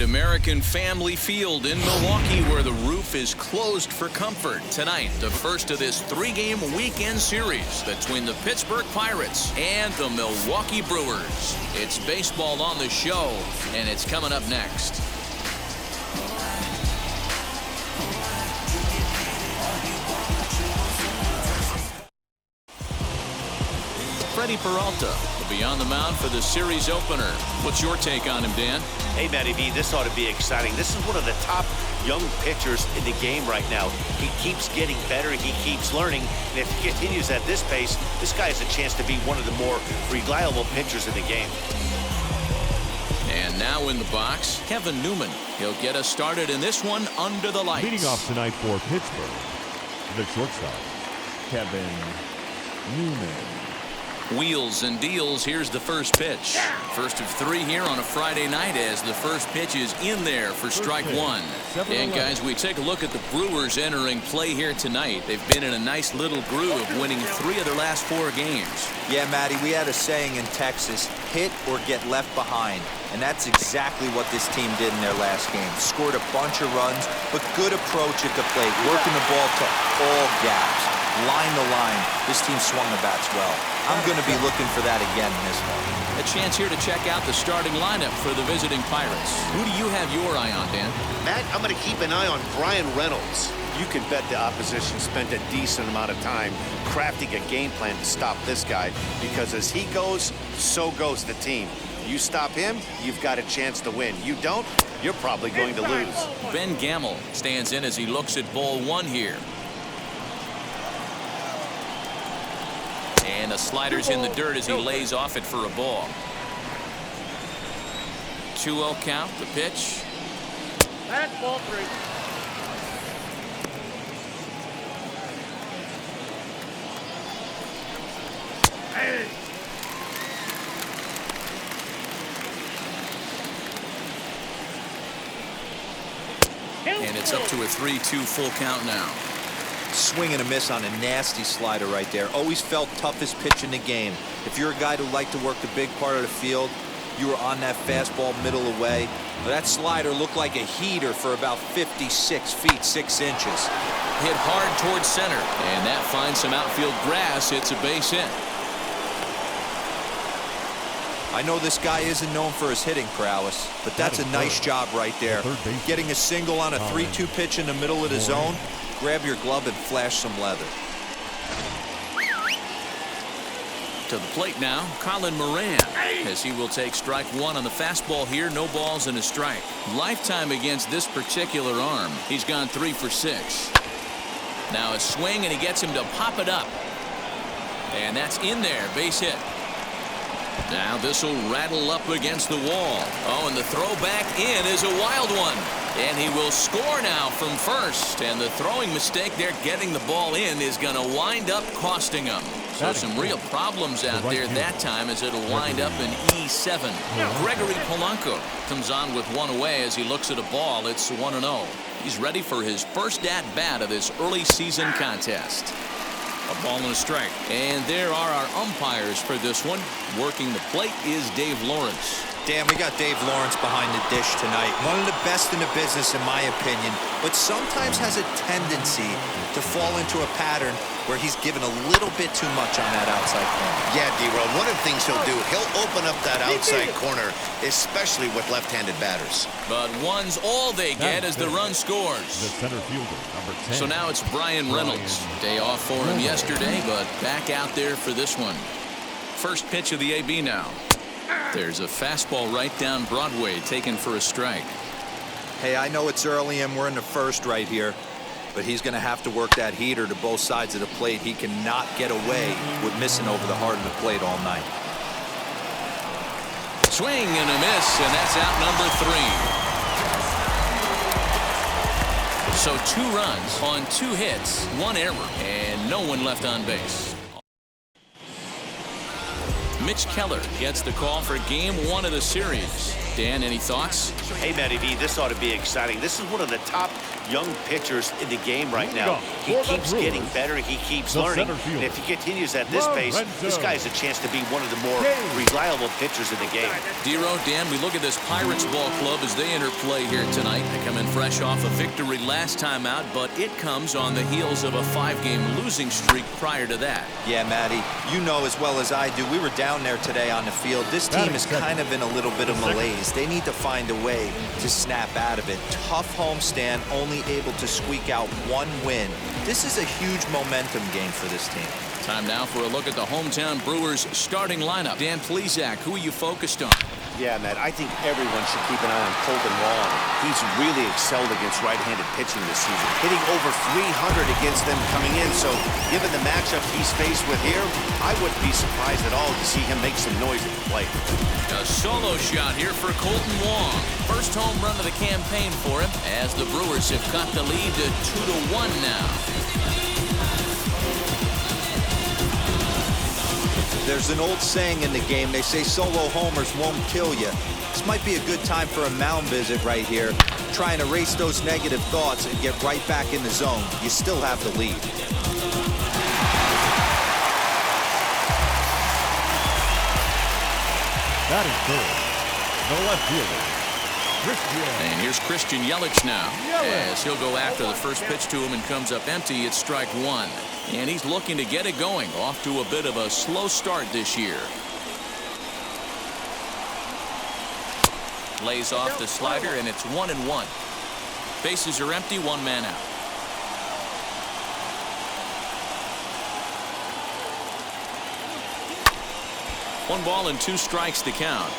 American Family Field in Milwaukee, where the roof is closed for comfort. Tonight, the first of this three-game weekend series between the Pittsburgh Pirates and the Milwaukee Brewers. It's baseball on the show, and it's coming up next. Freddie Peralta will be on the mound for the series opener. What's your take on him, Dan? Hey, Matty V, this ought to be exciting. This is one of the top young pitchers in the game right now. He keeps getting better. He keeps learning. And if he continues at this pace, this guy has a chance to be one of the more reliable pitchers in the game. And now in the box, Kevin Newman. He'll get us started in this one under the lights. Leading off tonight for Pittsburgh, the shortstop, Kevin Newman. Wheels and deals. Here's the first pitch. First of three here on a Friday night as the first pitch is in there for strike one. And guys, we take a look at the Brewers entering play here tonight. They've been in a nice little groove, winning 3 of their last 4 games. Yeah, Matty, we had a saying in Texas, hit or get left behind. And that's exactly what this team did in their last game. Scored a bunch of runs, but good approach at the plate, working the ball to all gaps. Line to line, this team swung the bats well. I'm going to be looking for that again in this one. A chance here to check out the starting lineup for the visiting Pirates. Who do you have your eye on, Dan? Matt, I'm going to keep an eye on Brian Reynolds. You can bet the opposition spent a decent amount of time crafting a game plan to stop this guy, because as he goes, so goes the team. You stop him, you've got a chance to win. You don't, you're probably going to lose. Ben Gamble stands in as he looks at ball 1 here. And the slider's in the dirt as he lays off it for a ball. 2-0 count, the pitch. That's ball 3. Hey. And it's up to a 3-2 full count now. Swing and a miss on a nasty slider right there. Always felt toughest pitch in the game. If you're a guy who liked to work the big part of the field, you were on that fastball middle away. That slider looked like a heater for about 56 feet 6 inches. Hit hard towards center, and that finds some outfield grass. It's a base hit. I know this guy isn't known for his hitting prowess, but that's a nice job right there. Getting a single on a 3-2 pitch in the middle of the zone. Grab your glove and flash some leather. To the plate now, Colin Moran, as he will take strike 1 on the fastball here. No balls and a strike. Lifetime against this particular arm. He's gone 3 for 6. Now a swing, and he gets him to pop it up. And that's in there. Base hit. Now this will rattle up against the wall. Oh, and the throw back in is a wild one. And he will score now from first. And the throwing mistake there, getting the ball in, is going to wind up costing him. So some real problems out there that time, as it'll wind up in E7. Gregory Polanco comes on with 1 away as he looks at a ball. It's 1-0. He's ready for his first at-bat of this early season contest. A ball and a strike. And there are our umpires for this one. Working the plate is Dave Lawrence. Dan, we got Dave Lawrence behind the dish tonight. One of the best in the business, in my opinion, but sometimes has a tendency to fall into a pattern where he's given a little bit too much on that outside corner. Yeah, D-Roll, one of the things he'll do, he'll open up that outside corner, especially with left-handed batters. But 1's all they get as the run scores. The center fielder, number 10. So now it's Brian Reynolds. Day off for him yesterday, but back out there for this one. First pitch of the AB now. There's a fastball right down Broadway, taken for a strike. Hey, I know it's early and we're in the first right here, but he's going to have to work that heater to both sides of the plate. He cannot get away with missing over the heart of the plate all night. Swing and a miss, and that's out number 3. So 2 runs on 2 hits, 1 error, and no one left on base. Mitch Keller gets the call for game 1 of the series. Dan, any thoughts? Hey, Matty V, this ought to be exciting. This is one of the top young pitchers in the game right now. He keeps getting better. He keeps learning. And if he continues at this pace, this guy has a chance to be one of the more reliable pitchers in the game. Dero, Dan, we look at this Pirates ball club as they enter play here tonight. They come in fresh off a victory last time out, but it comes on the heels of a 5-game losing streak prior to that. Yeah, Matty, you know as well as I do, we were down there today on the field. This team is kind of in a little bit of malaise. They need to find a way to snap out of it. Tough homestand, only able to squeak out 1 win. This is a huge momentum game for this team. Time now for a look at the hometown Brewers starting lineup. Dan Plesac, who are you focused on? Yeah, Matt, I think everyone should keep an eye on Colton Wong. He's really excelled against right-handed pitching this season, hitting over 300 against them coming in. So given the matchup he's faced with here, I wouldn't be surprised at all to see him make some noise at the plate. A solo shot here for Colton Wong. First home run of the campaign for him as the Brewers have cut the lead to 2-1 now. There's an old saying in the game. They say solo homers won't kill you. This might be a good time for a mound visit right here. Try and erase those negative thoughts and get right back in the zone. You still have the lead. That is good. The left fielder, Christian. And here's Christian Yelich now, as he'll go after the first pitch to him and comes up empty. It's strike 1. And he's looking to get it going, off to a bit of a slow start this year. Lays off the slider, and it's 1-1. Bases are empty, 1 man out. One ball and 2 strikes to count.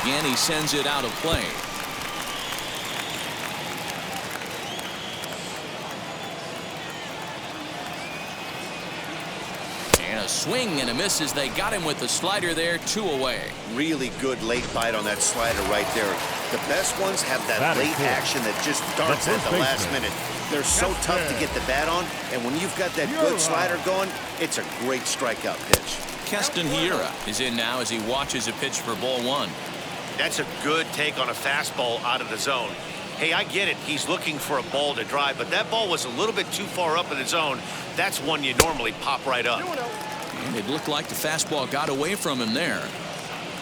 Again, he sends it out of play. And a swing and a miss as they got him with the slider there, 2 away. Really good late bite on that slider right there. The best ones have that late action that just darts at the last minute. They're so tough to get the bat on, and when you've got that good slider going, it's a great strikeout pitch. Keston Hiura is in now as he watches a pitch for ball 1. That's a good take on a fastball out of the zone. Hey, I get it. He's looking for a ball to drive, but that ball was a little bit too far up in the zone. That's one you normally pop right up. And it looked like the fastball got away from him there.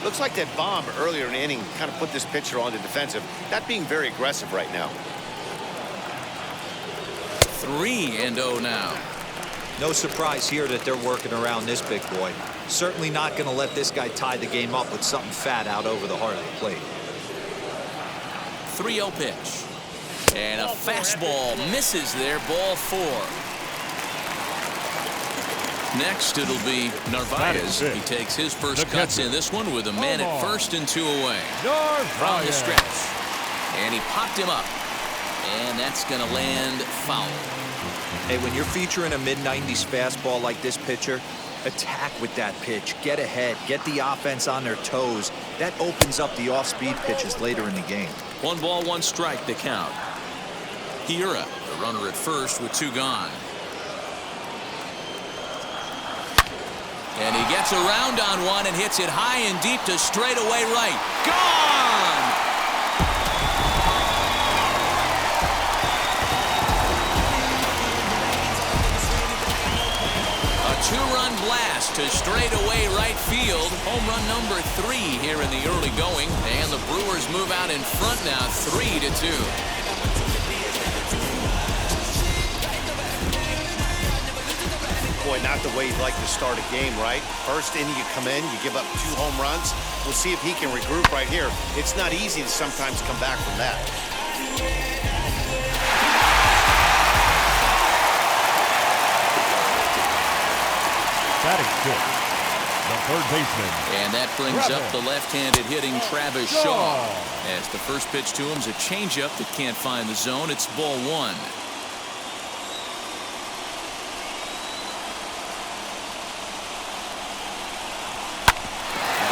Looks like that bomb earlier in the inning kind of put this pitcher on the defensive. Not being very aggressive right now. 3-0 now. No surprise here that they're working around this big boy. Certainly not going to let this guy tie the game up with something fat out over the heart of the plate. 3-0 pitch. And a fastball misses there, ball 4. Next, it'll be Narvaez. He takes his first cuts in this one with a man at first and 2 away. From the stretch. And he popped him up. And that's going to land foul. Hey, when you're featuring a mid-90s fastball like this pitcher, attack with that pitch. Get ahead. Get the offense on their toes. That opens up the off-speed pitches later in the game. 1 ball, 1 strike to count. Hiura, the runner at first with 2 gone. And he gets around on one and hits it high and deep to straightaway right. Gone! A 2-run blast to straightaway right field. Home run number 3 here in the early going. And the Brewers move out in front now, 3-2. Boy, not the way you'd like to start a game, right? First inning, you come in, you give up 2 home runs. We'll see if he can regroup right here. It's not easy to sometimes come back from that. That is good. The third baseman. And that brings up the left-handed hitting Travis Shaw. As the first pitch to him is a changeup that can't find the zone. It's ball 1.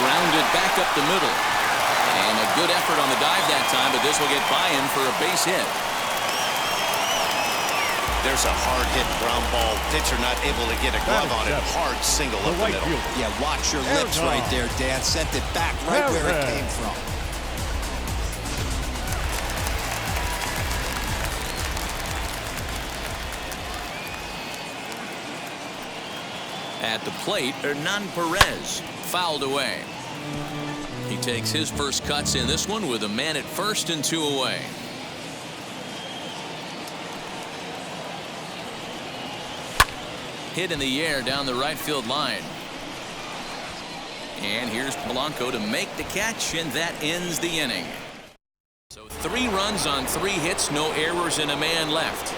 Grounded back up the middle. And a good effort on the dive that time, but this will get by him for a base hit. There's a hard-hit ground ball. Pitcher not able to get a glove on it. Hard single up the middle. Yeah, watch your lips right there, Dan. Sent it back right where it came from. At the plate, Hernan Perez fouled away. He takes his first cuts in this one with a man at first and 2 away. Hit in the air down the right field line. And here's Polanco to make the catch, and that ends the inning. So 3 runs on 3 hits, no errors, and a man left.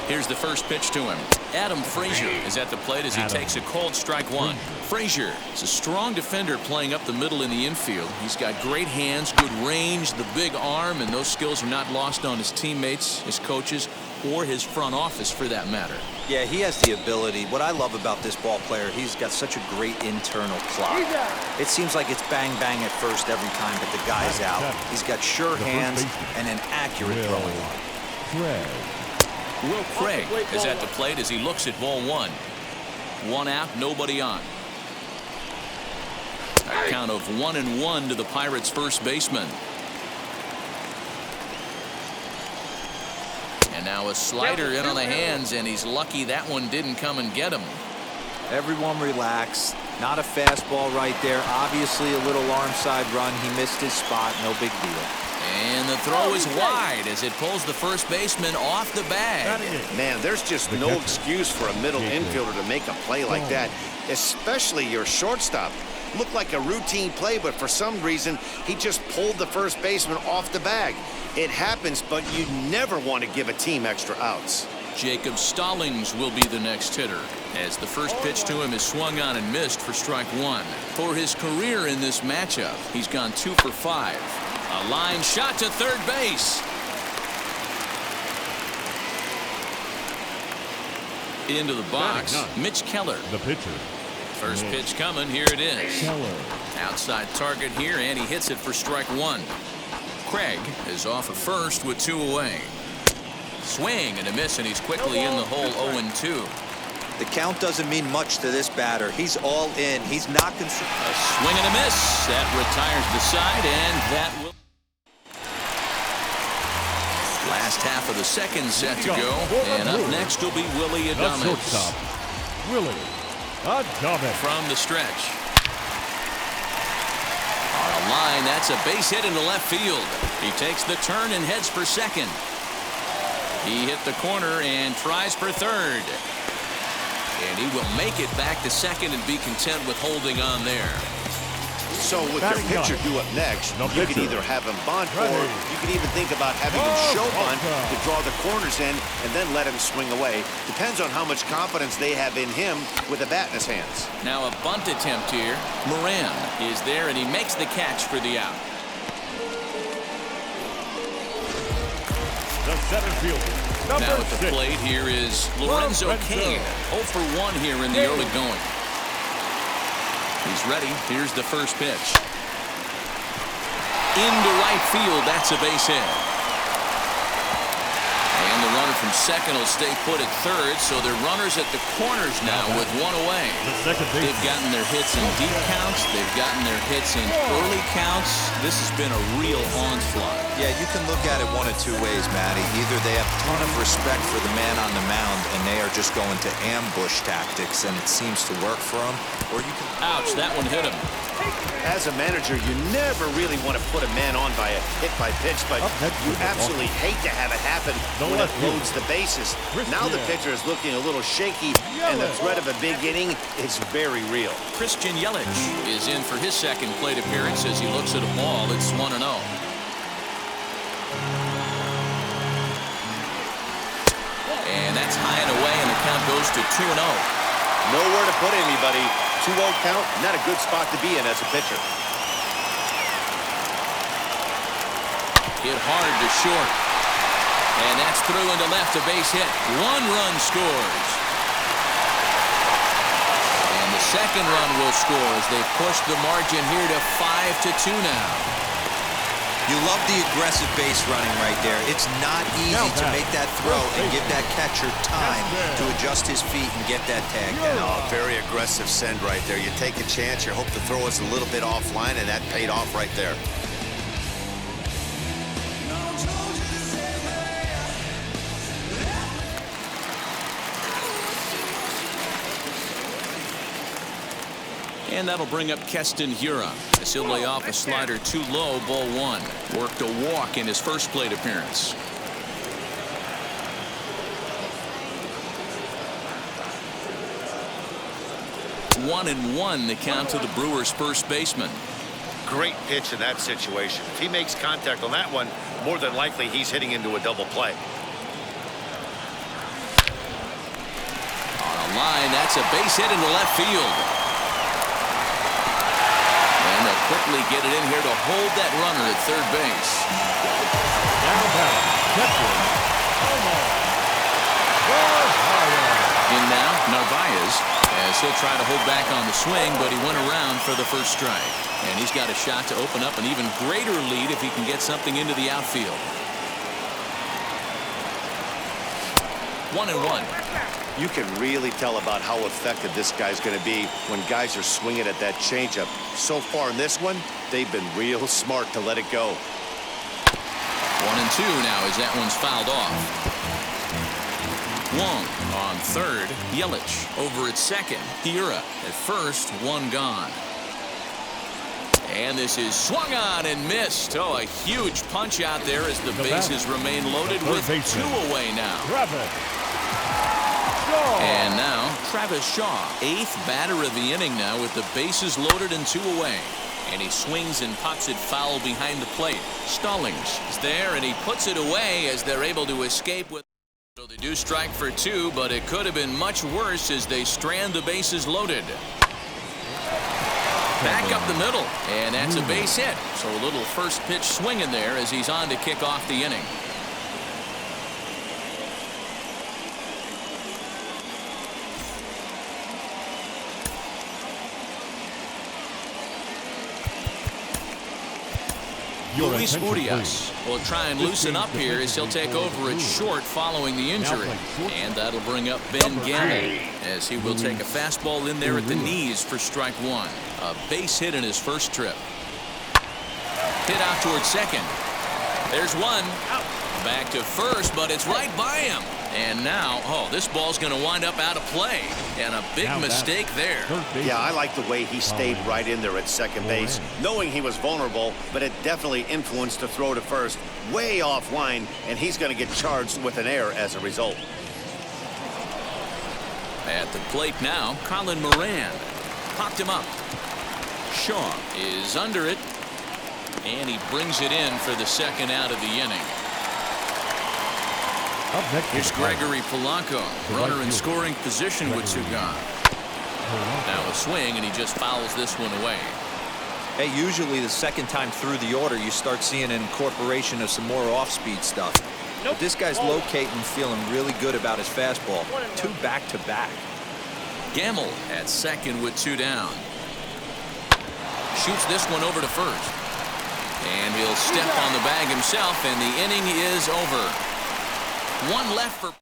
Here's the first pitch to him. Adam Frazier is at the plate as he takes a called strike 1. Frazier is a strong defender playing up the middle in the infield. He's got great hands, good range, the big arm, and those skills are not lost on his teammates, his coaches, or his front office for that matter. Yeah, he has the ability. What I love about this ball player, he's got such a great internal clock. It seems like it's bang bang at first every time, but the guy's out. He's got sure hands and an accurate throwing arm. Will Craig is at the plate as he looks at ball 1. 1 out, nobody on. A count of 1-1 to the Pirates' first baseman. And now a slider in on the hands, and he's lucky that one didn't come and get him. Everyone relax. Not a fastball right there. Obviously a little arm side run. He missed his spot. No big deal. And the throw is wide as it pulls the first baseman off the bag. Man, there's just no excuse for a middle infielder to make a play like that, especially your shortstop. Looked like a routine play, but for some reason, he just pulled the first baseman off the bag. It happens, but you never want to give a team extra outs. Jacob Stallings will be the next hitter as the first pitch to him is swung on and missed for strike 1. For his career in this matchup, he's gone 2 for 5. A line shot to third base. Into the box, Mitch Keller. The pitcher. First pitch coming. Here it is. Outside target here, and he hits it for strike 1. Craig is off at first with 2 away. Swing and a miss, and he's quickly in the hole 0-2. The count doesn't mean much to this batter. He's all in. He's not concerned. A swing and a miss. That retires the side, and that will. Last half of the second set to go, and up next will be Willie Adames. Willie Adames from the stretch. On a line, that's a base hit into left field. He takes the turn and heads for second. He hit the corner and tries for third. And he will make it back to second and be content with holding on there. So with your pitcher due up next, you can either have him bunt, or you can even think about having him show bunt to draw the corners in and then let him swing away. Depends on how much confidence they have in him with a bat in his hands. Now a bunt attempt here. Moran is there, and he makes the catch for the out. The center fielder. Now at the plate here is Lorenzo Cain. 0 for 1 here in the early going. He's ready. Here's the first pitch. Into right field. That's a base hit. And the runner from second will stay put at third, so they're runners at the corners now with 1 away. They've gotten their hits in deep counts. They've gotten their hits in early counts. This has been a real onslaught. Yeah, you can look at it one of 2 ways, Matty. Either they have a ton of respect for the man on the mound and they are just going to ambush tactics and it seems to work for them, or you can... Ouch, that one hit him. As a manager, you never really want to put a man on by a hit by pitch, but you absolutely hate to have it happen when it loads the bases. Now the pitcher is looking a little shaky, and the threat of a big inning is very real. Christian Yelich is in for his second plate appearance as he looks at a ball. It's 1-0. And that's high and away, and the count goes to 2-0. Nowhere to put anybody. 2-0 count, not a good spot to be in as a pitcher. Hit hard to short. And that's through into left, a base hit. 1 run scores. And the second run will score as they push the margin here to 5-2 now. You love the aggressive base running right there. It's not easy to make that throw and give that catcher time to adjust his feet and get that tag down. Oh, very aggressive send right there. You take a chance, you hope the throw is a little bit offline, and that paid off right there. And that'll bring up Keston Hiura as he'll lay off a slider too low, ball one. Worked a walk in his first plate appearance. 1-1 the count to the Brewers' first baseman. Great pitch in that situation. If he makes contact on that one, more than likely he's hitting into a double play. On a line, that's a base hit into left field. And they'll quickly get it in here to hold that runner at third base. Now back, catcher, In now, Narvaez, as he'll try to hold back on the swing, but he went around for the first strike. And he's got a shot to open up an even greater lead if he can get something into the outfield. 1-1. You can really tell about how effective this guy's going to be when guys are swinging at that changeup. So far in this one, they've been real smart to let it go. 1-2 now as that one's fouled off. Wong on third. Yelich over at second. Hiura at first. One gone. And this is swung on and missed. Oh, a huge punch out there as the bases remain loaded with two away now. And now Travis Shaw, 8th batter of the inning now with the bases loaded and two away. And he swings and pops it foul behind the plate. Stallings is there and he puts it away as they're able to escape with. So they do strike for two, but it could have been much worse as they strand the bases loaded. Back up the middle, and that's a base hit. So a little first pitch swing in there as he's on to kick off the inning. Luis Urias will try and loosen up here as he'll take over at short following the injury. And that'll bring up Ben Gamble as he will take a fastball in there at the knees for strike one. A base hit in his first trip. Hit out towards second. There's one. Back to first, but it's right by him. And now, oh, this ball's going to wind up out of play. And a big mistake there. Yeah, I like the way he stayed right in there at second base, knowing he was vulnerable, but it definitely influenced the throw to first. Way offline, and he's going to get charged with an error as a result. At the plate now, Colin Moran. Popped him up. Shaw is under it. And he brings it in for the second out of the inning. Here's Gregory Polanco, runner in scoring position with two gone. Now a swing, and he just fouls this one away. Hey, usually the second time through the order, you start seeing an incorporation of some more off-speed stuff. But this guy's locating, feeling really good about his fastball. Two back-to-back. Gamble at second with two down. Shoots this one over to first. And he'll step on the bag himself, and the inning is over. One left for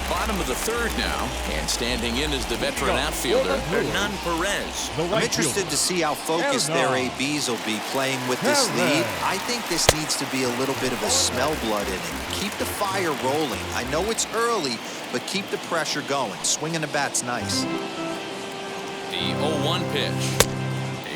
bottom of the third now, and standing in is the veteran outfielder Hernan Perez. I'm interested to see how focused their ABs will be playing with this lead. I think this needs to be a little bit of a smell blood inning. Keep the fire rolling. I know it's early, but keep the pressure going. Swinging the bat's nice. The 0-1 pitch.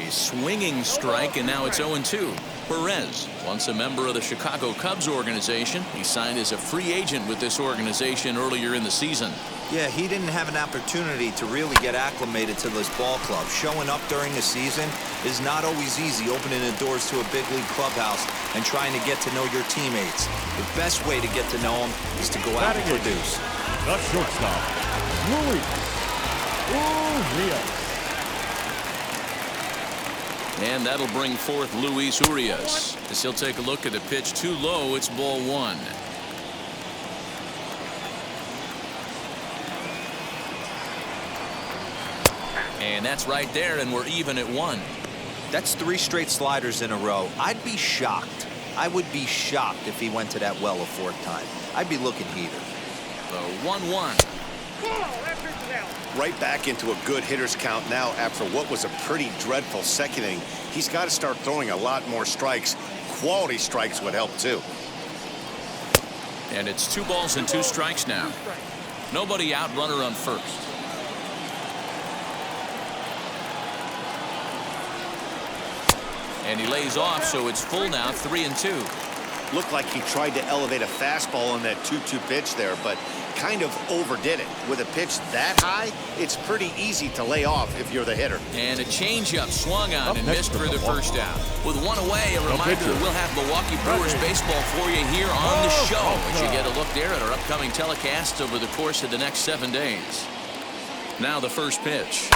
A swinging strike, and now it's 0-2. Perez, once a member of the Chicago Cubs organization, he signed as a free agent with this organization earlier in the season. Yeah, he didn't have an opportunity to really get acclimated to this ball club. Showing up during the season is not always easy, opening the doors to a big league clubhouse and trying to get to know your teammates. The best way to get to know them is to go out and produce. The shortstop, Luis Urias. And that'll bring forth Luis Urias as he'll take a look at a pitch too low. It's ball one. And that's right there, and we're even at one. That's 3 straight sliders in a row. I'd be shocked. I would be shocked if he went to that well a 4th time. I'd be looking heated. The 1-1. That pitch is out. Right back into a good hitter's count now after what was a pretty dreadful 2nd inning. He's got to start throwing a lot more strikes. Quality strikes would help too. And it's 2 balls and 2 strikes now. Nobody out, runner on first. And he lays off, so it's full now, 3-2. Looked like he tried to elevate a fastball on that 2-2 pitch there, but kind of overdid it. With a pitch that high, it's pretty easy to lay off if you're the hitter. And a changeup swung on and missed for the first out. With 1 away, a reminder that we'll have Milwaukee Brewers baseball for you here on the show as you get a look there at our upcoming telecasts over the course of the next 7 days. Now the first pitch.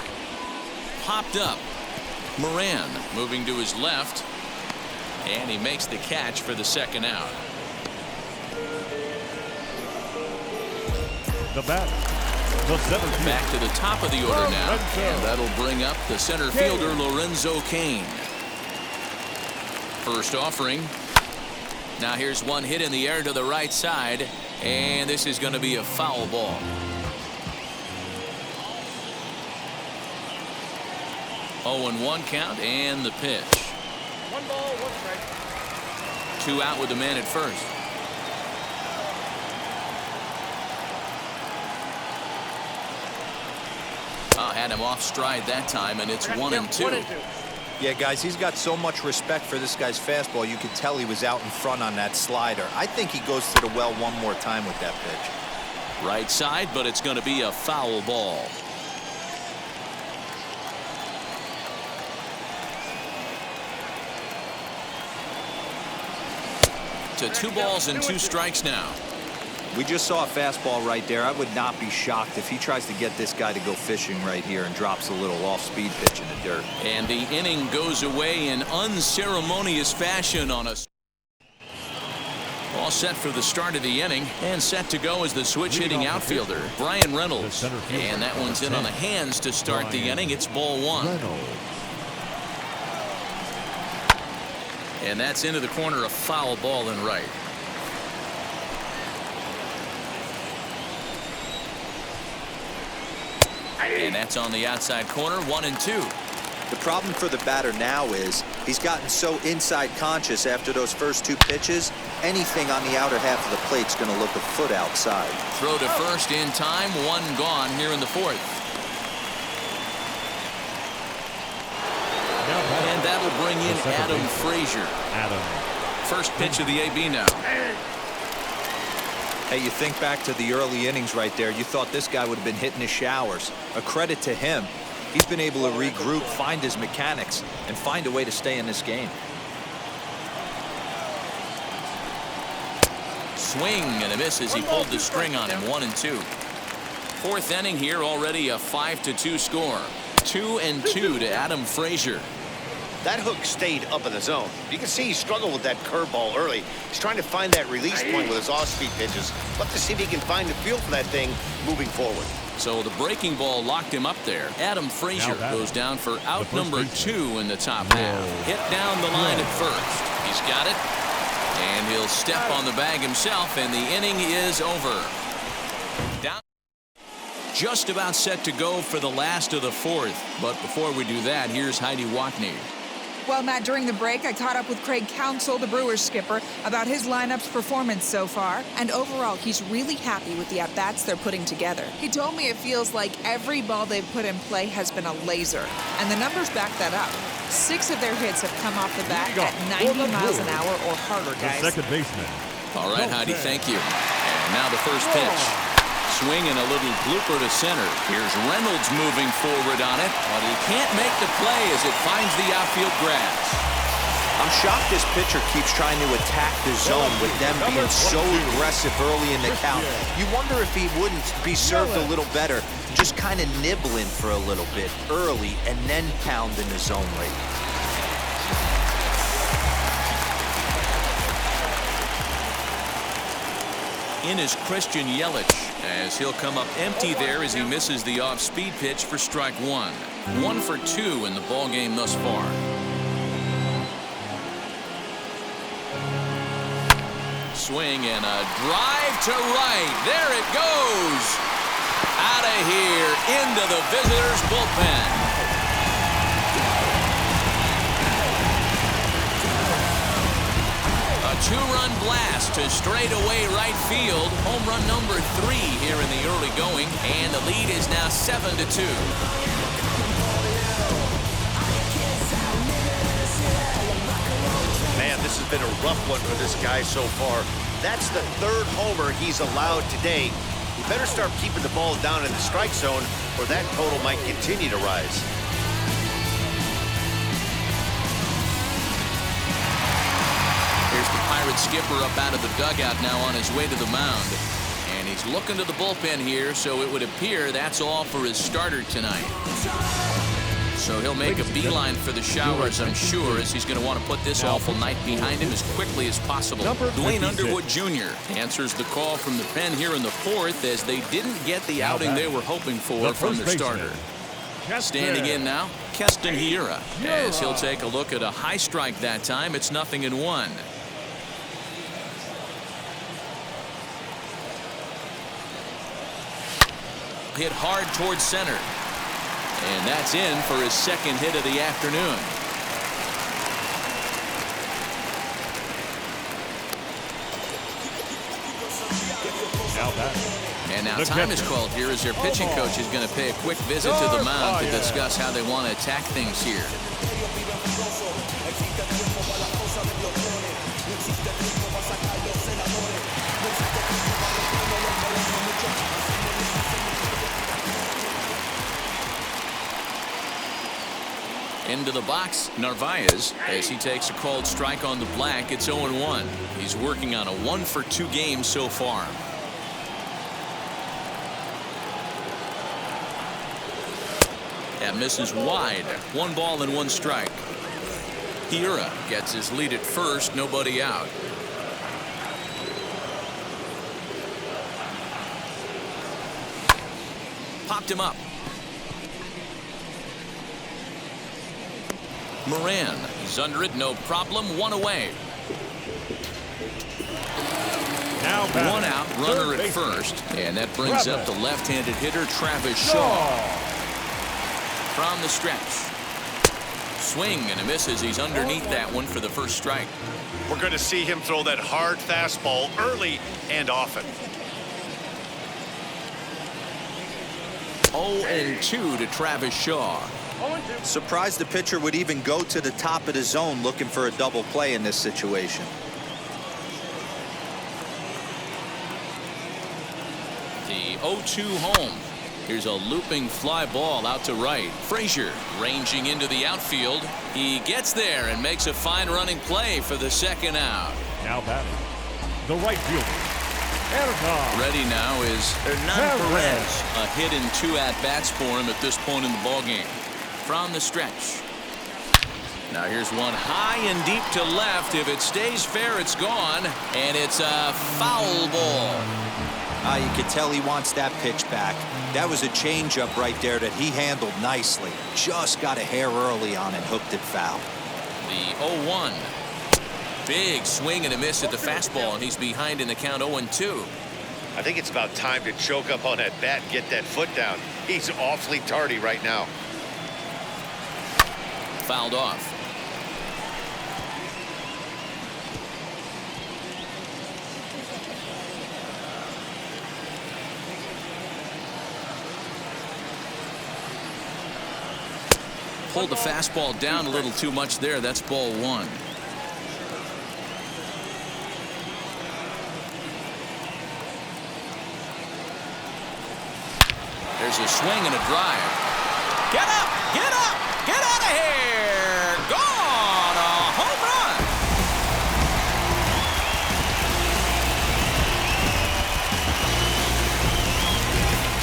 Popped up. Moran moving to his left. And he makes the catch for the 2nd out. The batter, the center field. Back to the top of the order now. And that'll bring up the center fielder, Lorenzo Cain. First offering. Now here's one hit in the air to the right side. And this is going to be a foul ball. Oh, and 1 count and the pitch. 1 ball, 1 strike. 2 out with the man at first. Had him off stride that time, and it's 1-2. Yeah, guys, he's got so much respect for this guy's fastball. You could tell he was out in front on that slider. I think he goes to the well 1 more time with that pitch. Right side, but it's going to be a foul ball. To 2 balls and 2 strikes now. We just saw a fastball right there. I would not be shocked if he tries to get this guy to go fishing right here and drops a little off-speed pitch in the dirt. And the inning goes away in unceremonious fashion on us. All set for the start of the inning, and set to go as the switch-hitting outfielder, Brian Reynolds. And that one's in on the hands to start the inning. It's ball 1. And that's into the corner, a foul ball and right. And that's on the outside corner, 1-2. The problem for the batter now is he's gotten so inside conscious after those first 2 pitches. Anything on the outer half of the plate's going to look a foot outside. Throw to first in time, 1 gone here in the 4th. And that'll bring in Adam Frazier. First pitch of the AB now. Hey, you think back to the early innings right there. You thought this guy would have been hitting his showers. A credit to him. He's been able to regroup, find his mechanics, and find a way to stay in this game. Swing and a miss as he pulled the string on him, 1-2. 4th inning here, already a 5-2 score. 2-2 to Adam Frazier. That hook stayed up in the zone. You can see he struggled with that curveball early. He's trying to find that release point with his off-speed pitches. Love to see if he can find the feel for that thing moving forward. So the breaking ball locked him up there. Adam Frazier goes down for out number 2 in the top half. Hit down the line at first. He's got it. And he'll step on the bag himself, and the inning is over. Down. Just about set to go for the last of the 4th. But before we do that, here's Heidi Watney. Well, Matt, during the break, I caught up with Craig Counsell, the Brewers skipper, about his lineup's performance so far. And overall, he's really happy with the at-bats they're putting together. He told me it feels like every ball they've put in play has been a laser. And the numbers back that up. 6 of their hits have come off the bat at 90 miles an hour or harder, guys. The second baseman. All right, Heidi, thank you. And now the first pitch. Swing and a little blooper to center. Here's Reynolds moving forward on it, but he can't make the play as it finds the outfield grass. I'm shocked this pitcher keeps trying to attack the zone with them being so aggressive early in the count. You wonder if he wouldn't be served a little better, just kind of nibbling for a little bit early and then pounding the zone late. In is Christian Yelich, as he'll come up empty there as he misses the off-speed pitch for strike 1. 1 for 2 in the ballgame thus far. swing and a drive to right. There it goes. Out of here into the visitors' bullpen. A two-run blast to straightaway right field. Home run number 3 here in the early going, and the lead is now 7-2. Man, this has been a rough one for this guy so far. That's the 3rd homer he's allowed today. He better start keeping the ball down in the strike zone, or that total might continue to rise. Here's the Pirates skipper up out of the dugout now on his way to the mound. And he's looking to the bullpen here, so it would appear that's all for his starter tonight. So he'll make a beeline for the showers, I'm sure, as he's going to want to put this awful night behind him as quickly as possible. Dwayne Underwood Jr. answers the call from the pen here in the 4th, as they didn't get the outing they were hoping for from their starter. Standing in now, Keston Hiura, as he'll take a look at a high strike that time. It's 0-1. Hit hard towards center. And that's in for his 2nd hit of the afternoon. And now time is called here as their pitching coach is going to pay a quick visit to the mound to discuss how they want to attack things here. Into the box, Narvaez, as he takes a called strike on the black. It's 0-1. He's working on a 1-for-2 game so far. That misses wide. 1 ball and 1 strike. Hiura gets his lead at first, nobody out. Popped him up. Moran, he's under it, no problem. 1 away. Now 1 out, runner at first, and that brings up the left-handed hitter Travis Shaw. From the stretch, swing and a misses. He's underneath that one for the first strike. We're going to see him throw that hard fastball early and often. 0-2 to Travis Shaw. Surprised the pitcher would even go to the top of the zone looking for a double play in this situation. The 0-2 home. Here's a looping fly ball out to right. Frazier ranging into the outfield. He gets there and makes a fine running play for the 2nd out. Now batting, the right fielder. Ready now is Hernan Perez. A hit in 2 at-bats for him at this point in the ballgame. From the stretch. Now here's one high and deep to left. If it stays fair, it's gone. And it's a foul ball. You can tell he wants that pitch back. That was a changeup right there that he handled nicely. Just got a hair early on and hooked it foul. The 0-1. Big swing and a miss at the fastball, and he's behind in the count 0-2. I think it's about time to choke up on that bat and get that foot down. He's awfully tardy right now. Fouled off. Pulled the fastball down a little too much there. That's ball 1. There's a swing and a drive. Get up! Get up! Get out of here! Gone! A home run!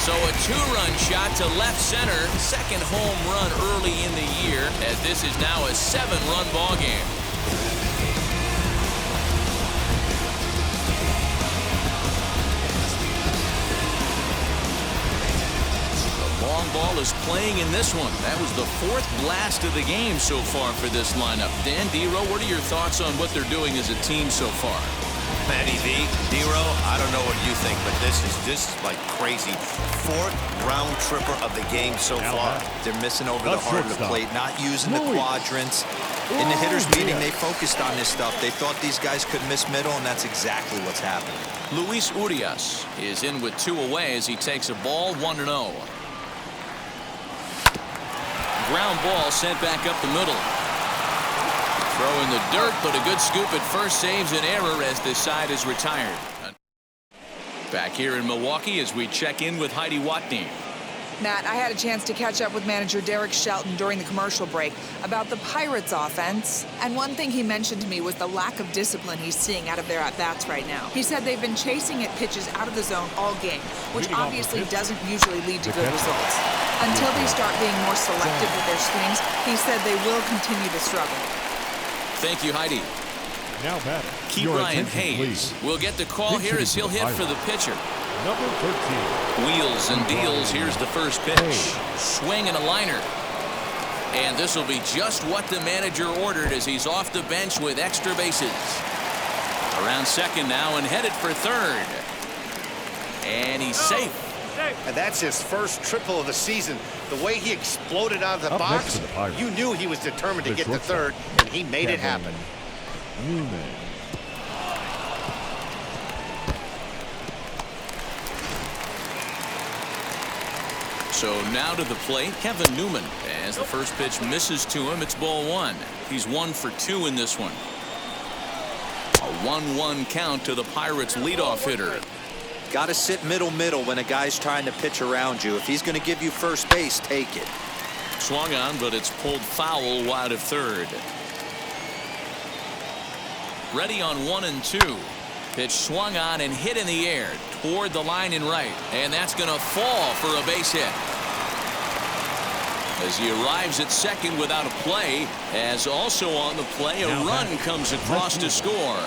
So a 2-run shot to left center. 2nd home run early in the year, as this is now a 7-run ball game. Long ball is playing in this one. That was the 4th blast of the game so far for this lineup. Dan Dero, what are your thoughts on what they're doing as a team so far? Matty V, Dero, I don't know what you think, but this is like crazy. 4th round tripper of the game so far. They're missing over the heart of the plate, not using the quadrants. In the hitters meeting, they focused on this stuff. They thought these guys could miss middle, and that's exactly what's happening. Luis Urias is in with 2 away as he takes a ball 1-0. Ground ball sent back up the middle. Throw in the dirt, but a good scoop at first saves an error as this side is retired. Back here in Milwaukee as we check in with Heidi Watney. Matt, I had a chance to catch up with manager Derek Shelton during the commercial break about the Pirates offense. And one thing he mentioned to me was the lack of discipline he's seeing out of their at-bats right now. He said they've been chasing at pitches out of the zone all game, which obviously doesn't usually lead to good results. Until they start being more selective with their swings, he said they will continue to struggle. Thank you, Heidi. Now batting. Keep Ryan Hayes. We'll get the call here as he'll hit for the pitcher. Number 13. Wheels and deals. Here's the first pitch. Swing and a liner. And this will be just what the manager ordered as he's off the bench with extra bases. Around second now and headed for third. And he's safe. And that's his first triple of the season. The way he exploded out of the box, you knew he was determined to get to third, and he made it happen. Newman. So now to the plate, Kevin Newman. As the first pitch misses to him, it's ball 1. He's 1 for 2 in this one. A 1-1 count to the Pirates leadoff hitter. Got to sit middle when a guy's trying to pitch around you. If he's going to give you first base, take it. Swung on, but it's pulled foul wide of third. Ready on 1 and 2. Pitch swung on and hit in the air toward the line and right. And that's going to fall for a base hit. As he arrives at second without a play, as also on the play, a run comes across to score.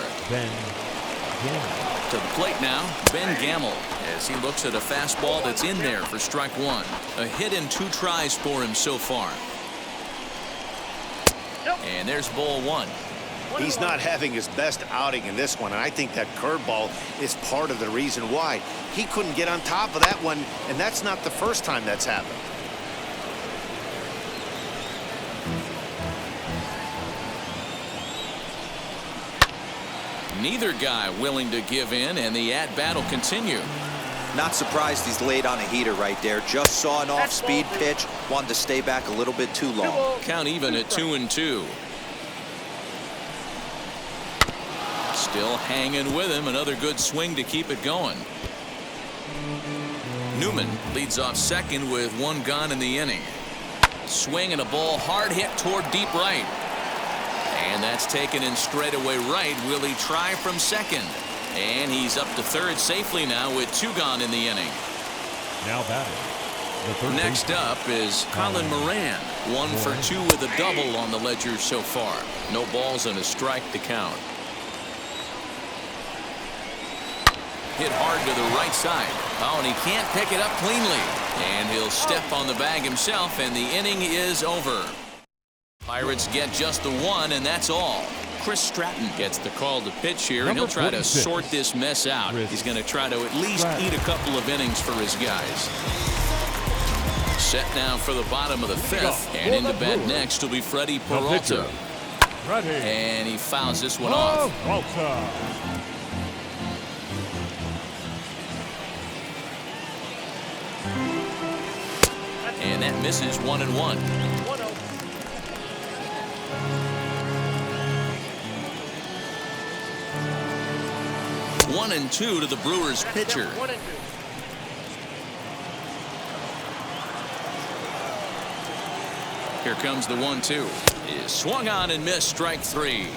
To the plate now, Ben Gamble, as he looks at a fastball that's in there for strike 1. A hit and 2 tries for him so far. And there's ball 1. He's not having his best outing in this one, and I think that curveball is part of the reason why. He couldn't get on top of that one, and that's not the first time that's happened. Neither guy willing to give in, and the at-bat will continue. Not surprised he's laid on a heater right there. Just saw an off-speed pitch. Wanted to stay back a little bit too long. Count even at 2 and 2. Still hanging with him. Another good swing to keep it going. Newman leads off second with 1 gone in the inning. Swing and a ball hard hit toward deep right. And that's taken in straightaway right. Will he try from second? And he's up to third safely now with 2 gone in the inning. Now batting. Next up is Colin Moran. 1 for 2 with a double on the ledger so far. No balls and a strike to count. Hit hard to the right side. Oh, and he can't pick it up cleanly. And he'll step on the bag himself, and the inning is over. Pirates get just the 1, and that's all. Chris Stratton gets the call to pitch here, and he'll try to sort this mess out. He's going to try to at least eat a couple of innings for his guys. Set now for the bottom of the 5th, and into bat next will be Freddie Peralta. And he fouls this one off. And that misses 1 and 1. 1 and 2 to the Brewers pitcher. Here comes the 1-2. Is swung on and missed, strike 3.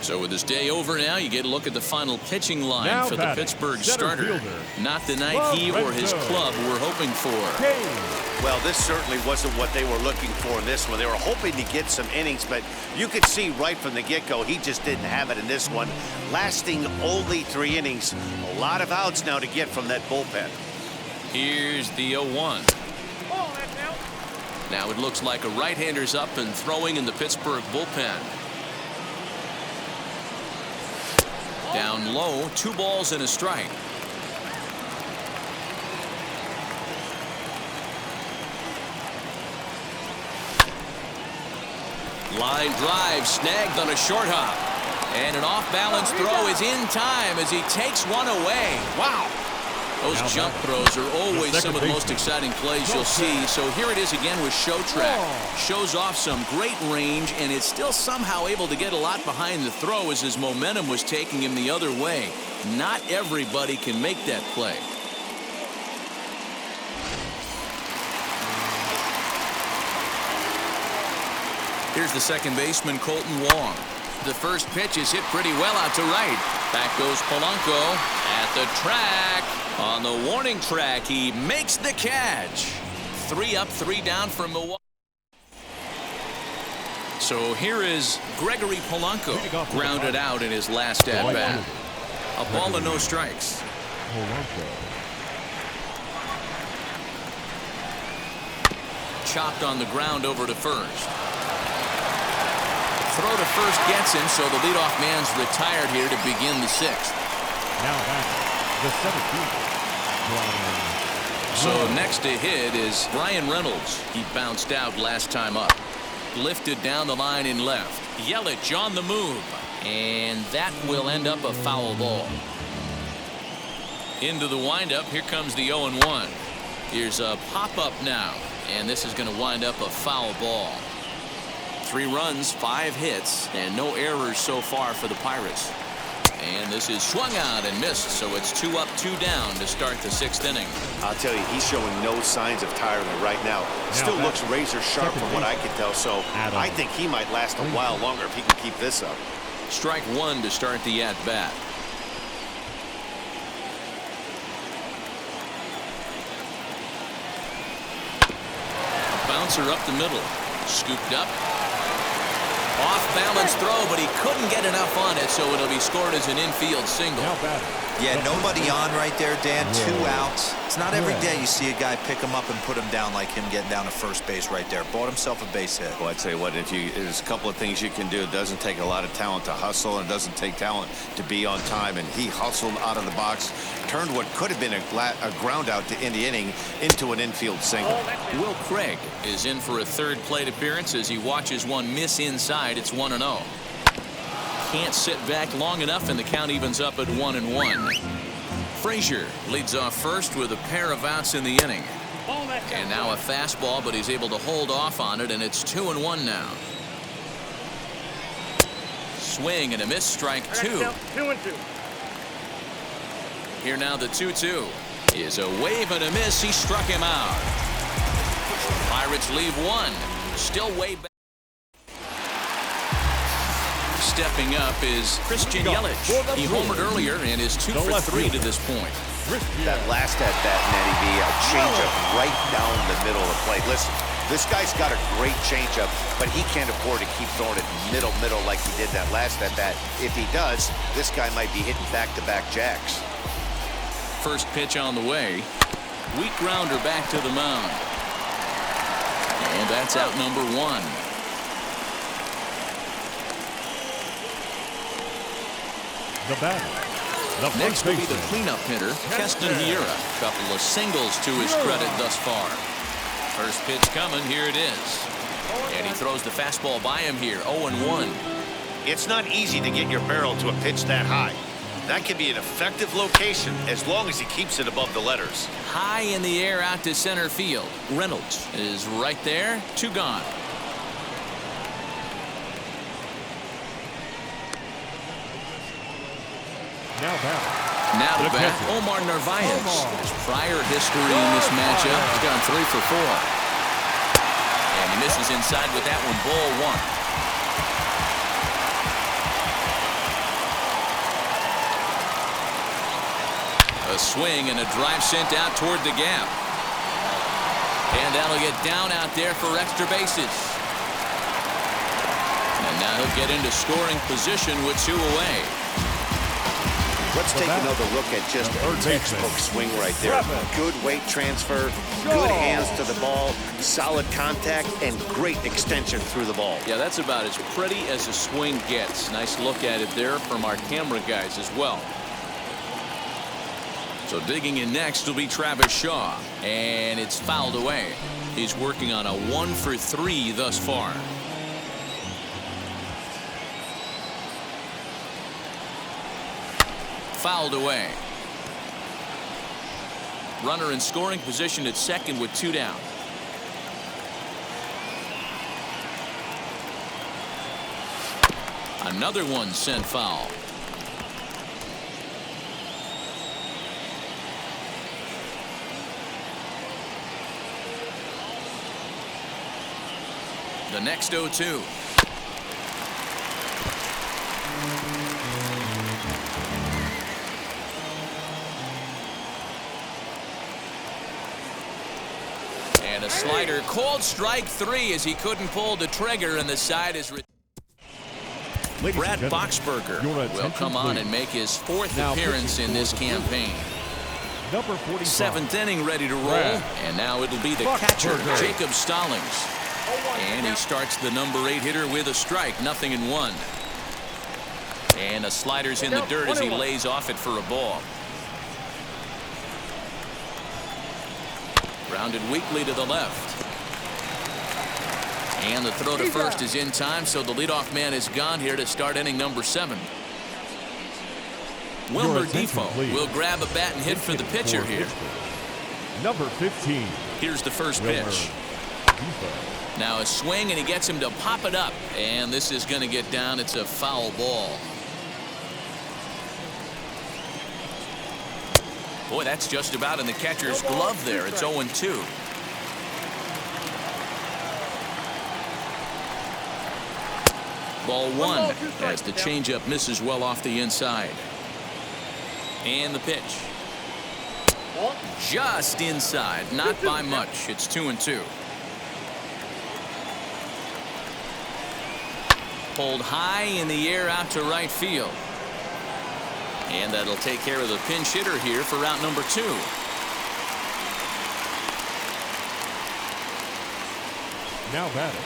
So with this day over now, you get a look at the final pitching line for the Pittsburgh starter. Not the night he or his club were hoping for. Well, this certainly wasn't what they were looking for in this one. They were hoping to get some innings, but you could see right from the get-go he just didn't have it in this one. Lasting only 3 innings. A lot of outs now to get from that bullpen. Here's the 0-1. Now it looks like a right-hander's up and throwing in the Pittsburgh bullpen. Down low, 2 balls and a strike. Line drive snagged on a short hop. And an off-balance throw is in time as he takes one away. Wow. Those jump throws are always some of the most exciting plays you'll see. So here it is again with Show Track. Shows off some great range, and it's still somehow able to get a lot behind the throw as his momentum was taking him the other way. Not everybody can make that play. Here's the second baseman, Colton Wong. The first pitch is hit pretty well out to right. Back goes Polanco at the track. On the warning track, he makes the catch. 3 up, 3 down for Milwaukee. So here is Gregory Polanco, grounded out in his last at-bat. A ball and no strikes. Chopped on the ground over to first. Throw to first gets him, so the leadoff man's retired here to begin the 6th. Now back, the 7th. So next to hit is Brian Reynolds. He bounced out last time up. Lifted down the line in left. Yelich on the move. And that will end up a foul ball. Into the windup. Here comes the 0-1. Here's a pop-up now. And this is going to wind up a foul ball. 3 runs, 5 hits, and no errors so far for the Pirates. And this is swung out and missed, so it's 2 up, 2 down to start the 6th inning. I'll tell you, he's showing no signs of tiring right now. Still looks razor sharp from what I can tell, so I think he might last a while longer if he can keep this up. Strike 1 to start the at-bat. Bouncer up the middle. Scooped up. Off-balance throw, but he couldn't get enough on it, so it'll be scored as an infield single. Yeah, nobody on right there, Dan. 2 outs. It's not every day you see a guy pick him up and put him down like him getting down to first base right there. Bought himself a base hit. Well, I'd say what, there's a couple of things you can do. It doesn't take a lot of talent to hustle, and it doesn't take talent to be on time. And he hustled out of the box, turned what could have been a ground out to end the inning into an infield single. Will Craig is in for a 3rd plate appearance as he watches one miss inside. It's 1-0. Can't sit back long enough, and the count evens up at 1-1. Frazier leads off first with a pair of outs in the inning. And now a fastball, but he's able to hold off on it, and it's 2-1 now. Swing and a miss, strike 2. 2-2. Here now the 2-2 is a wave and a miss. He struck him out. Pirates leave 1. Still way back. Stepping up is Christian Yelich. He homered earlier and is 2 for 3 to this point. That last at-bat, Nettie B, a changeup right down the middle of the plate. Listen, this guy's got a great changeup, but he can't afford to keep throwing it middle like he did that last at-bat. If he does, this guy might be hitting back-to-back jacks. First pitch on the way. Weak grounder back to the mound. And that's out number 1. The batter. Next will be the cleanup hitter, Keston Hiura. Couple of singles to his credit thus far. First pitch coming, here it is. And he throws the fastball by him here, 0-1. It's not easy to get your barrel to a pitch that high. That can be an effective location as long as he keeps it above the letters. High in the air out to center field. Reynolds is right there, 2 gone. Now to bat, Omar Narvaez. His prior history in this matchup, he's gone 3 for 4. And he misses inside with that one, ball 1. A swing and a drive sent out toward the gap. And that'll get down out there for extra bases. And now he'll get into scoring position with 2 away. Let's take another look at just a textbook swing right there. Good weight transfer, good hands to the ball, solid contact, and great extension through the ball. Yeah, that's about as pretty as a swing gets. Nice look at it there from our camera guys as well. So digging in next will be Travis Shaw, and it's fouled away. He's working on a 1 for 3 thus far. Fouled away. Runner in scoring position at second with 2 down. Another one sent foul. The next 0-2. And a slider called strike 3 as he couldn't pull the trigger, and the side is. Brad Boxberger will come on and make his 4th appearance in this campaign. Number 45. 7th inning ready to roll, and now it'll be the catcher, Jacob Stallings. And he starts the number 8 hitter with a strike, 0-1. And a slider's in the dirt as he lays off it for a ball. Grounded weakly to the left. And the throw to first is in time, so the leadoff man is gone here to start inning number 7. Wilmer Defoe will grab a bat and hit for the pitcher here. Number 15. Here's the first pitch. Now a swing, and he gets him to pop it up. And this is going to get down. It's a foul ball. Boy, that's just about in the catcher's glove there. It's 0-2. Ball 1 as the changeup misses well off the inside. And the pitch. Just inside, not by much. It's 2-2. Pulled high in the air out to right field. And that'll take care of the pinch hitter here for route number 2. Now batting,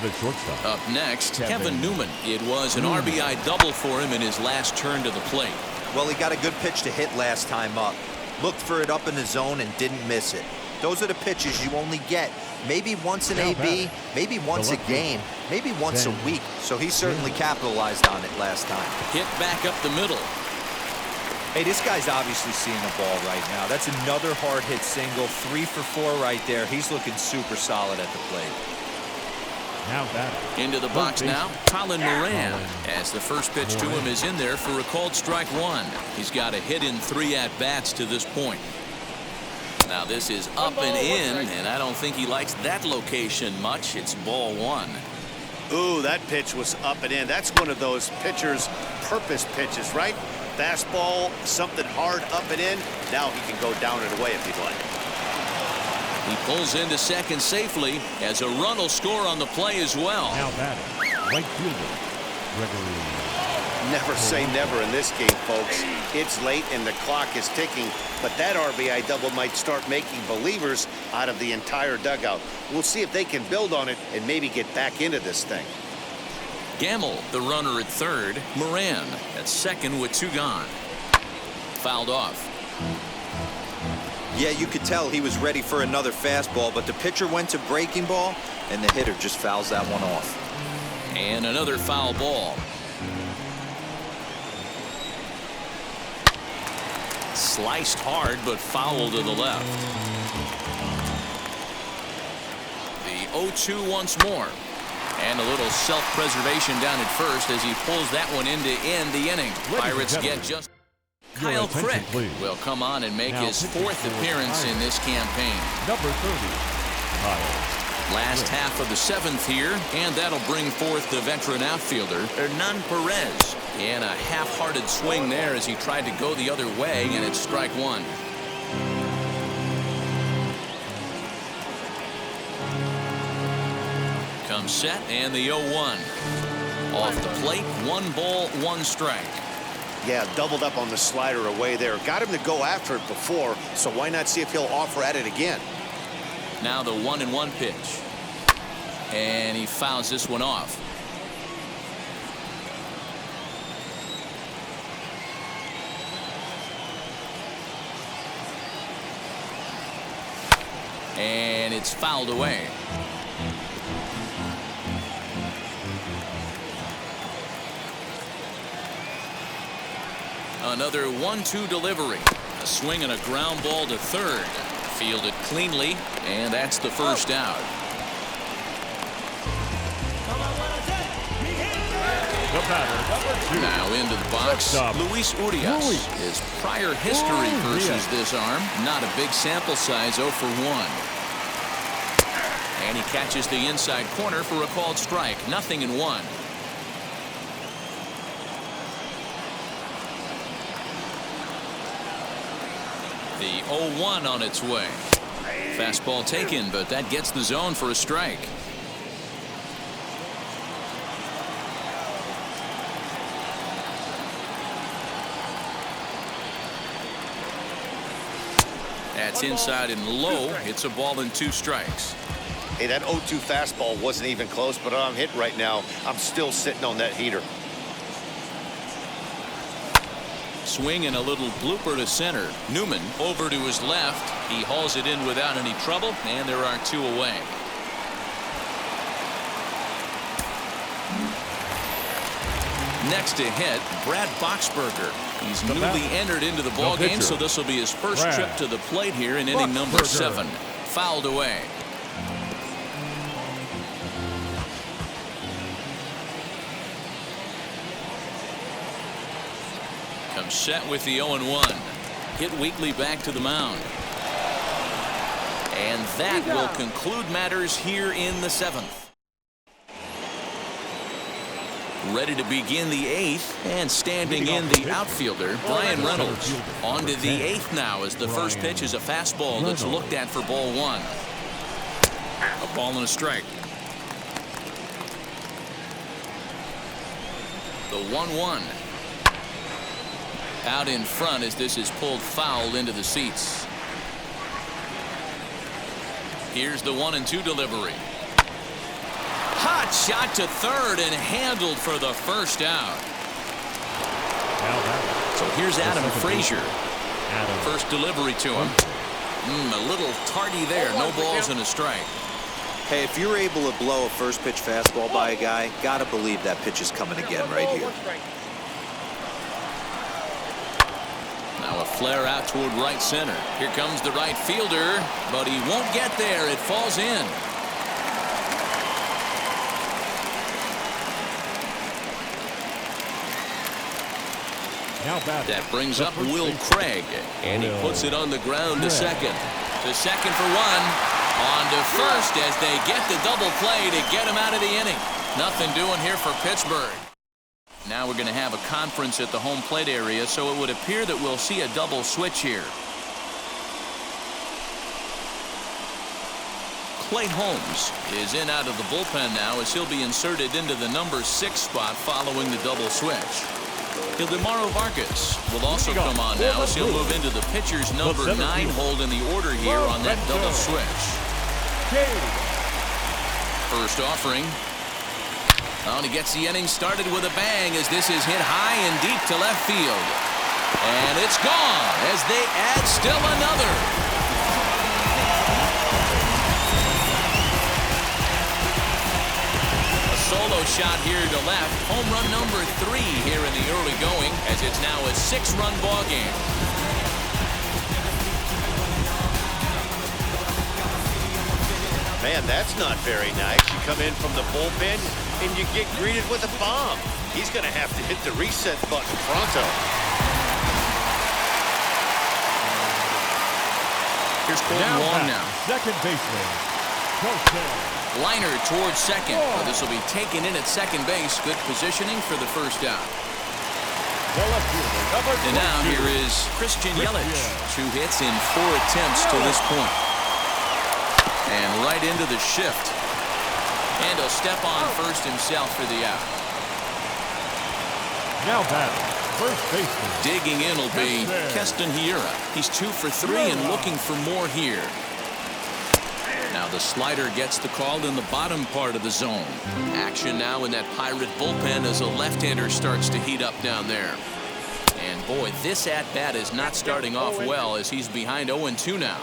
the shortstop. Up next, Kevin Newman. It was an RBI double for him in his last turn to the plate. Well, he got a good pitch to hit last time up. Looked for it up in the zone and didn't miss it. Those are the pitches you only get maybe once in AB, maybe once a game, maybe once a week. So he certainly capitalized on it last time. Hit back up the middle. Hey, this guy's obviously seeing the ball right now. That's another hard hit single. 3 for 4 right there. He's looking super solid at the plate. Now batting. Into the box now, Colin Moran, as the first pitch to him is in there for a called strike 1. He's got a hit in 3 at-bats to this point. Now this is up and in, and I don't think he likes that location much. It's ball 1. Ooh, that pitch was up and in. That's one of those pitcher's purpose pitches, right? Fastball, something hard up and in. Now he can go down and away if he'd like. He pulls into second safely as a run will score on the play as well. Now batting, right fielder, Gregory. Never say never in this game, folks. It's late and the clock is ticking, but that RBI double might start making believers out of the entire dugout. We'll see if they can build on it and maybe get back into this thing. Gamble, the runner at third. Moran at second with 2 gone. Fouled off. Yeah, you could tell he was ready for another fastball, but the pitcher went to breaking ball, and the hitter just fouls that one off. And another foul ball. Sliced hard, but foul to the left. The 0-2 once more. And a little self-preservation down at first as he pulls that one in to end the inning. Pirates get just... Kyle Crick will come on and make his 4th appearance in this campaign. Number 30, Kyle. Last half of the 7th here, and that'll bring forth the veteran outfielder, Hernan Perez. And a half-hearted swing there as he tried to go the other way, and it's strike 1. Comes set, and the 0-1. Off the plate, 1 ball, 1 strike. Yeah, doubled up on the slider away there. Got him to go after it before, so why not see if he'll offer at it again? Now the 1-1 pitch. And he fouls this one off. And it's fouled away. Another 1-2 delivery. A swing and a ground ball to third. Fielded cleanly, and that's the first out. The batter, Now into the box, Luis Urias. His prior history versus this arm, not a big sample size, 0 for 1. And he catches the inside corner for a called strike. 0-1. The 0-1 on its way. Fastball taken, but that gets the zone for a strike. That's inside and low. It's a ball and 2 strikes. Hey, that 0-2 fastball wasn't even close, but I'm hit right now. I'm still sitting on that heater. Swing and a little blooper to center. Newman over to his left. He hauls it in without any trouble, and there are 2 away. Next to hit, Brad Boxberger. He's newly entered into the ball game, so this will be his first trip to the plate here in inning number 7. Fouled away. Comes set with the 0-1. Hit Wheatley back to the mound. And that will conclude matters here in the 7th. Ready to begin the 8th, and standing in the outfielder, Brian Reynolds. On to the 8th now as the first pitch is a fastball that's looked at for ball 1. A ball and a strike. The 1-1. Out in front as this is pulled foul into the seats. Here's the 1-2 delivery. Hot shot to third and handled for the first out. So here's Adam Frazier. First delivery to him. A little tardy there. No balls and a strike. Hey, if you're able to blow a first pitch fastball by a guy, gotta believe that pitch is coming again right here. Now a flare out toward right center. Here comes the right fielder, but he won't get there. It falls in. That brings up Will Craig, and he puts it on the ground to second. To second for 1. On to first as they get the double play to get him out of the inning. Nothing doing here for Pittsburgh. Now we're going to have a conference at the home plate area, so it would appear that we'll see a double switch here. Clay Holmes is in out of the bullpen now as he'll be inserted into the number 6 spot following the double switch. Ildemaro Vargas will also come on now as he'll move into the pitcher's number 9 hold in the order here on that double switch. First offering. And he gets the inning started with a bang as this is hit high and deep to left field. And it's gone as they add still another. A solo shot here to left. Home run number 3 here in the early going as it's now a 6-run ball game. Man, that's not very nice. You come in from the bullpen and you get greeted with a bomb. He's going to have to hit the reset button pronto. Here's Colton Wong now. Second baseman. Liner towards second. Well, this will be taken in at second base. Good positioning for the first out. And now here is Christian Yelich. 2 hits in 4 attempts to this point. And right into the shift. And he'll step on first himself for the out. Now batting, First baseman. Digging in will be Keston Hiura. He's 2 for 3 and looking for more here. Now the slider gets the call in the bottom part of the zone. Action now in that Pirate bullpen as a left-hander starts to heat up down there. And boy, this at-bat is not starting off well as he's behind 0-2 now.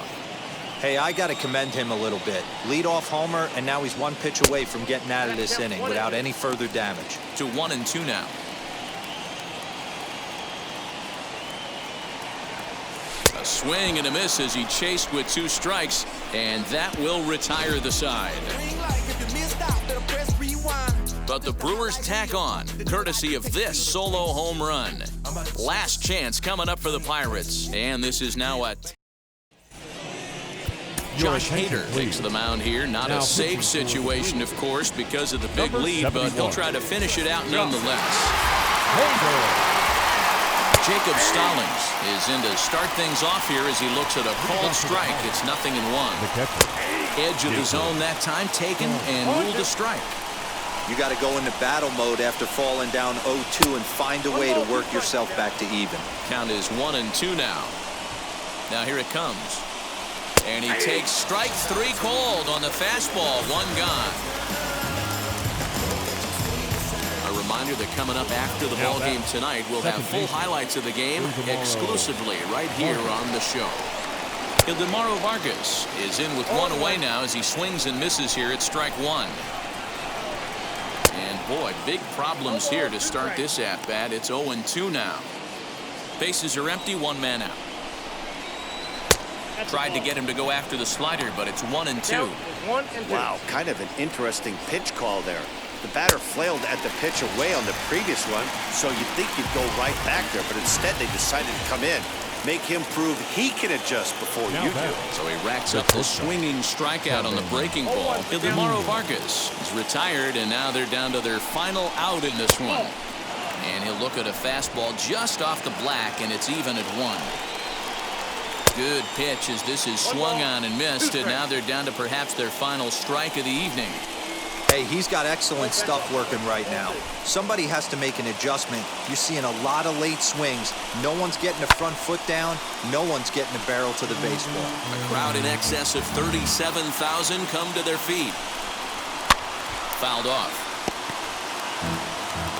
Hey, I got to commend him a little bit. Lead-off homer, and now he's 1 pitch away from getting out of this inning without any further damage. To 1-2 now. A swing and a miss as he chased with 2 strikes, and that will retire the side. But the Brewers tack on, courtesy of this solo home run. Last chance coming up for the Pirates, and this is now a... Josh Hader takes the mound here. Not a safe situation, of course, because of the big lead, but he'll try to finish it out nonetheless. Jacob Stallings is in to start things off here as he looks at a called strike. It's 0-1. Edge of the zone that time taken and ruled a strike. You got to go into battle mode after falling down 0-2 and find a way to work yourself back to even. Count is 1-2 now. Now here it comes. And he takes strike 3 called on the fastball. 1 gone. A reminder that coming up after the ball game tonight, we'll have full highlights of the game exclusively right here on the show. Ildemaro Vargas is in with 1 away now as he swings and misses here at strike 1. And boy, big problems here to start this at-bat. It's 0-2 now. Bases are empty, 1 man out. Tried to get him to go after the slider, but it's 1-2. Wow, kind of an interesting pitch call there. The batter flailed at the pitch away on the previous one, so you'd think he'd go right back there, but instead they decided to come in, make him prove he can adjust before you do. So he racks up the swinging strikeout on the breaking ball. Ildemaro Vargas is retired, and now they're down to their final out in this one. And he'll look at a fastball just off the black, and it's even at 1. Good pitch as this is swung on and missed, and now they're down to perhaps their final strike of the evening. Hey, he's got excellent stuff working right now. Somebody has to make an adjustment. You're seeing a lot of late swings. No one's getting the front foot down. No one's getting the barrel to the baseball. A crowd in excess of 37,000 come to their feet. Fouled off.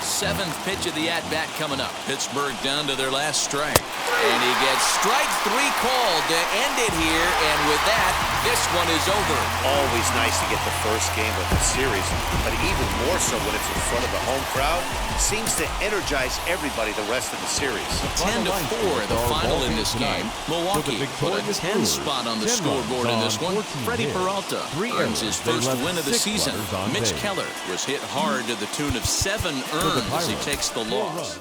7th pitch of the at-bat coming up. Pittsburgh down to their last strike. And he gets strike 3 called to end it here. And with that, this one is over. Always nice to get the first game of the series, but even more so when it's in front of the home crowd. Seems to energize everybody the rest of the series. 10-4, the final in this game. Milwaukee put a 10 spot on the scoreboard in this one. Freddie Peralta earns his first win of the season. Mitch Keller was hit hard to the tune of 7 earned as he takes the loss.